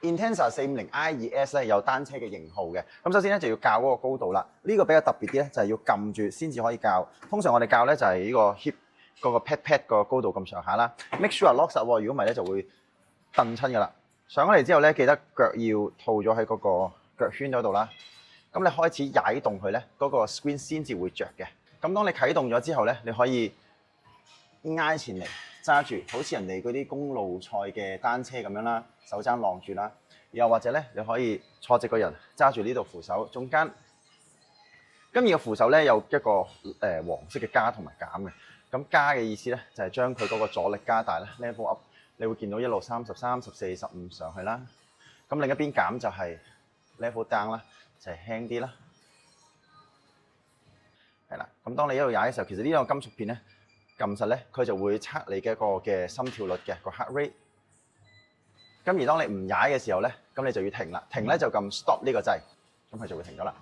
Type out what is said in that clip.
Intensa 450i2S 咧有單車嘅型號嘅。咁首先咧就要校嗰個高度啦。呢個比較特別啲咧就係要撳住先至可以校。通常我哋校咧就係呢個 hip 嗰個 pad 個高度咁上下啦。Make sure lock 實喎，如果唔係咧就會蹬親㗎啦。上咗嚟之後咧，記得腳要套咗喺嗰個腳圈嗰度啦。咁你開始踩動佢咧，嗰個 screen 先至會着嘅。咁當你啟動咗之後咧，你可以挨前嚟揸住，好似人哋嗰啲公路賽嘅單車咁樣啦，手踭晾住啦。又或者咧，你可以坐直個人揸住呢度扶手中間。今日嘅扶手咧有一個黃色嘅加同埋減嘅。咁加嘅意思咧就係將佢嗰個阻力加大啦 ，level up。你會見到一路33、14、15上去啦。咁另一邊減就係 level down 啦，就係輕啲啦。係啦，咁當你一路踩嘅時候，其實呢兩個金屬片咧撳實咧，佢就會測你嘅一個嘅心跳率嘅個 heart rate。咁而當你唔踩嘅時候咧，咁你就要停啦。停咧就撳 stop 呢個掣，咁佢就會停咗啦。